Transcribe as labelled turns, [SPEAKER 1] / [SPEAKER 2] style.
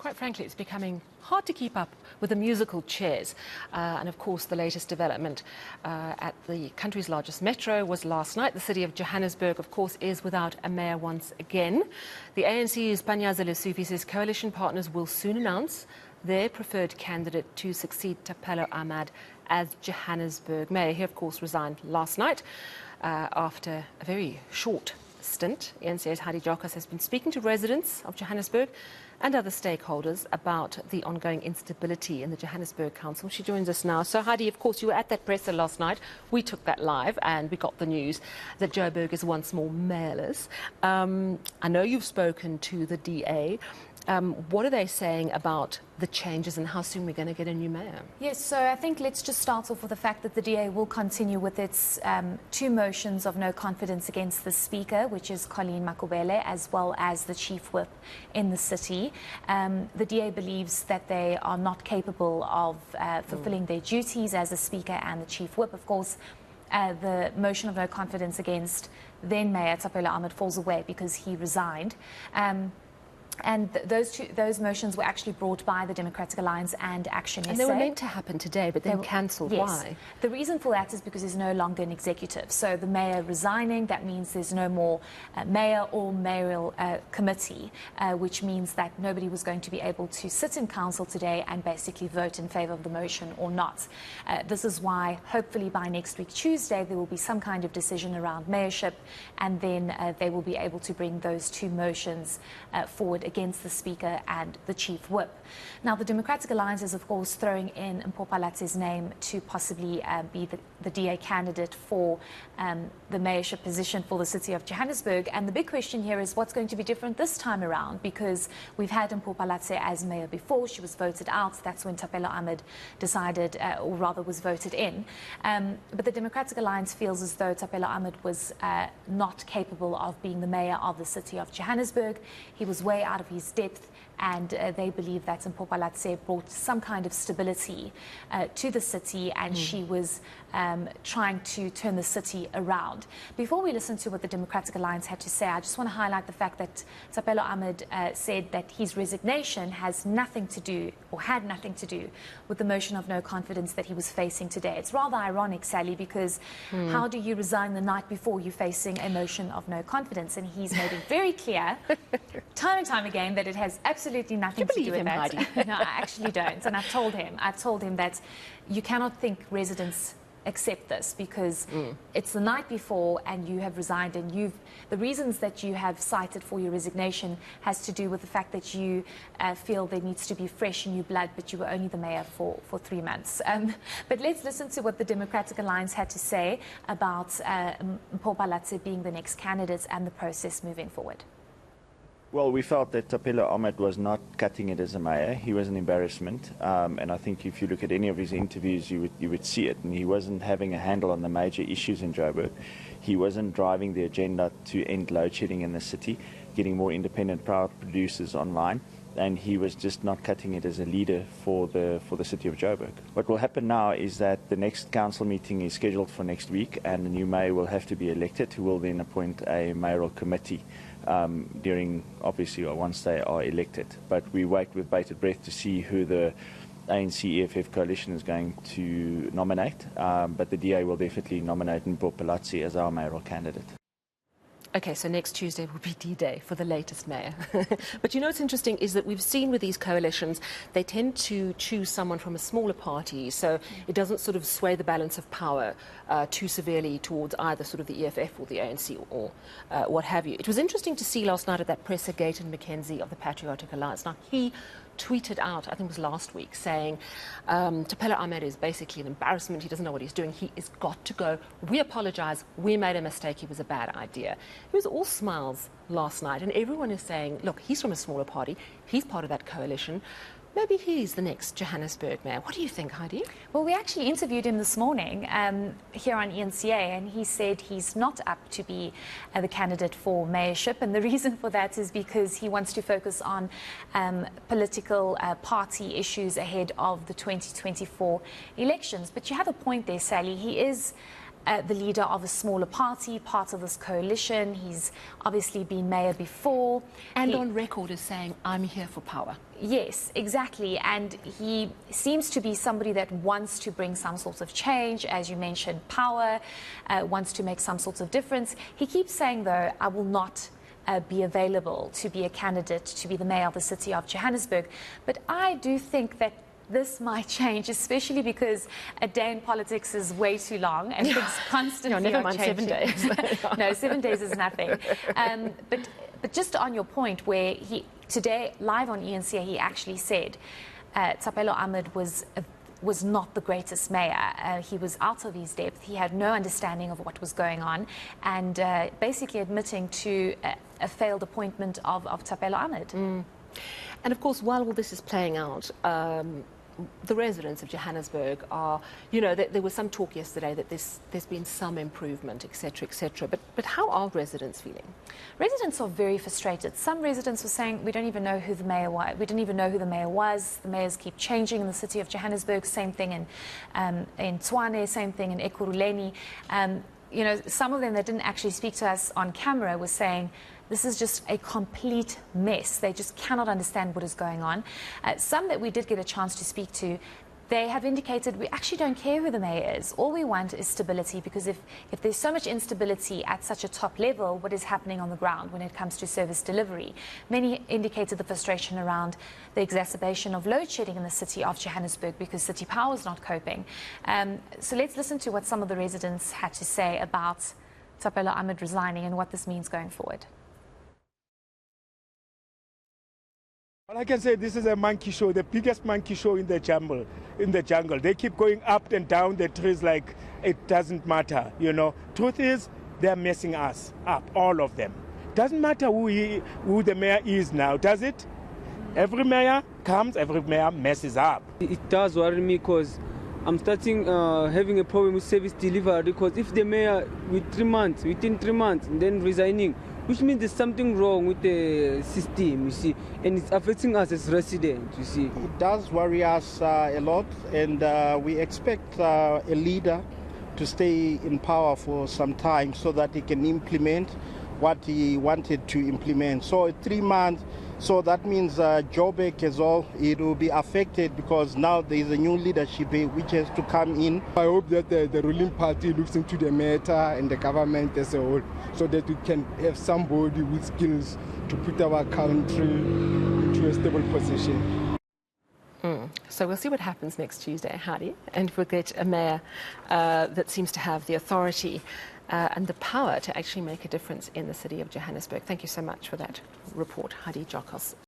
[SPEAKER 1] quite frankly, it's becoming hard to keep up with the musical chairs. And of course, the latest development at the country's largest metro was last night. The city of Johannesburg, of course, is without a mayor once again. The ANC's Panyaza Lesufi says coalition partners will soon announce their preferred candidate to succeed Thapelo Ahmad as Johannesburg mayor. He, of course, resigned last night after a very short stint. eNCA's Heidi Giokos has been speaking to residents of Johannesburg and other stakeholders about the ongoing instability in the Johannesburg Council. She joins us now. So, Heidi, of course, you were at that presser last night. We took that live and we got the news that Joburg is once more mayorless. I know you've spoken to the DA. What are they saying about the changes and how soon we're going to get a new mayor?
[SPEAKER 2] Yes, so I think let's just start off with the fact that the DA will continue with its two motions of no confidence against the Speaker, which is Colleen Makubele, as well as the Chief Whip in the city. The DA believes that they are not capable of fulfilling their duties as the Speaker and the Chief Whip. Of course, the motion of no confidence against then Mayor Thapelo Ahmad falls away because he resigned. And those motions were actually brought by the Democratic Alliance and Action SA.
[SPEAKER 1] And they were meant to happen today, but then cancelled.
[SPEAKER 2] Yes.
[SPEAKER 1] Why?
[SPEAKER 2] The reason for that is because there's no longer an executive. So the mayor resigning, that means there's no more mayor or mayoral committee, which means that nobody was going to be able to sit in council today and basically vote in favour of the motion or not. This is why, hopefully by next week, Tuesday, there will be some kind of decision around mayorship, and then they will be able to bring those two motions forward against the Speaker and the Chief Whip. Now, the Democratic Alliance is, of course, throwing in Mpopalatse's name to possibly be the DA candidate for the mayorship position for the city of Johannesburg. And the big question here is what's going to be different this time around, because we've had Mpopalatse as mayor before. She was voted out. That's when Thapelo Ahmad decided, or rather was voted in. But the Democratic Alliance feels as though Thapelo Ahmad was not capable of being the mayor of the city of Johannesburg. He was way out of his depth, and they believe that Mpopalatse brought some kind of stability to the city, and she was trying to turn the city around. Before we listen to what the Democratic Alliance had to say, I just want to highlight the fact that Thapelo Ahmad said that his resignation has nothing to do, or had nothing to do, with the motion of no confidence that he was facing today. It's rather ironic, Sally, because how do you resign the night before you're facing a motion of no confidence? And he's made it very clear, time and time again, that it has absolutely nothing to do with that. No, I actually don't. And I've told him that you cannot think residents accept this, because it's the night before and you have resigned, and the reasons that you have cited for your resignation has to do with the fact that you feel there needs to be fresh new blood, but you were only the mayor for 3 months. But let's listen to what the Democratic Alliance had to say about Mpopalatse being the next candidate and the process moving forward.
[SPEAKER 3] Well, we felt that Thapelo Ahmad was not cutting it as a mayor. He was an embarrassment, and I think if you look at any of his interviews, you would see it. And he wasn't having a handle on the major issues in Joburg. He wasn't driving the agenda to end load shedding in the city, getting more independent power producers online, and he was just not cutting it as a leader for the city of Joburg. What will happen now is that the next council meeting is scheduled for next week, and the new mayor will have to be elected, who will then appoint a mayoral committee once they are elected. But we wait with bated breath to see who the ANC-EFF coalition is going to nominate, but the DA will definitely nominate Mpopalatse as our mayoral candidate.
[SPEAKER 1] Okay, so next Tuesday will be D-Day for the latest mayor. But you know what's interesting is that we've seen with these coalitions, they tend to choose someone from a smaller party, so it doesn't sort of sway the balance of power too severely towards either sort of the EFF or the ANC or what have you. It was interesting to see last night at that presser Gayton McKenzie of the Patriotic Alliance. Now, he tweeted out, I think it was last week, saying Thapelo Ahmad is basically an embarrassment. He doesn't know what he's doing. He has got to go. We apologise. We made a mistake. He was a bad idea. It was all smiles last night, and everyone is saying, look, he's from a smaller party. He's part of that coalition. Maybe he's the next Johannesburg mayor. What do you think, Heidi?
[SPEAKER 2] Well, we actually interviewed him this morning here on eNCA, and he said he's not up to be the candidate for mayorship. And the reason for that is because he wants to focus on political party issues ahead of the 2024 elections. But you have a point there, Sally. He is the leader of a smaller party, part of this coalition. He's obviously been mayor before.
[SPEAKER 1] And on record as saying, I'm here for power.
[SPEAKER 2] Yes, exactly. And he seems to be somebody that wants to bring some sort of change, as you mentioned, power, wants to make some sort of difference. He keeps saying, though, I will not be available to be a candidate to be the mayor of the city of Johannesburg. But I do think that this might change, especially because a day in politics is way too long and things constantly
[SPEAKER 1] never
[SPEAKER 2] are
[SPEAKER 1] mind
[SPEAKER 2] changing.
[SPEAKER 1] 7 days.
[SPEAKER 2] No, 7 days is nothing. But just on your point, where he today live on eNCA, he actually said Thapelo Ahmed was not the greatest mayor. He was out of his depth. He had no understanding of what was going on, and basically admitting to a failed appointment of Thapelo Ahmed.
[SPEAKER 1] And of course, while all this is playing out, the residents of Johannesburg are, there was some talk yesterday that there's been some improvement, etc., etc. But how are residents feeling?
[SPEAKER 2] Residents are very frustrated. Some residents were saying, we don't even know who the mayor was. We didn't even know who the mayor was. The mayors keep changing in the city of Johannesburg. Same thing in Tshwane, same thing in Ekurhuleni. Some of them that didn't actually speak to us on camera were saying, this is just a complete mess. They just cannot understand what is going on. Some that we did get a chance to speak to, they have indicated we actually don't care who the mayor is. All we want is stability, because if there's so much instability at such a top level, what is happening on the ground when it comes to service delivery? Many indicated the frustration around the exacerbation of load shedding in the city of Johannesburg because City Power is not coping. So let's listen to what some of the residents had to say about Thapelo Ahmed resigning and what this means going forward.
[SPEAKER 4] All I can say, this is a monkey show, the biggest monkey show in the jungle. They keep going up and down the trees like it doesn't matter, Truth is, they're messing us up, all of them. Doesn't matter who the mayor is now, does it? Every mayor comes, every mayor messes up.
[SPEAKER 5] It does worry me because I'm starting having a problem with service delivery, because if the mayor within 3 months, and then resigning, which means there's something wrong with the system, you see, and it's affecting us as residents, you see.
[SPEAKER 6] It does worry us a lot, and we expect a leader to stay in power for some time so that he can implement what he wanted to implement. So 3 months, so that means Joburg as well, it will be affected because now there is a new leadership which has to come in.
[SPEAKER 7] I hope that the ruling party looks into the matter and the government as a whole, so that we can have somebody with skills to put our country into a stable position.
[SPEAKER 1] So we'll see what happens next Tuesday, Heidi, and we'll get a mayor that seems to have the authority and the power to actually make a difference in the city of Johannesburg. Thank you so much for that report, Heidi Giokos.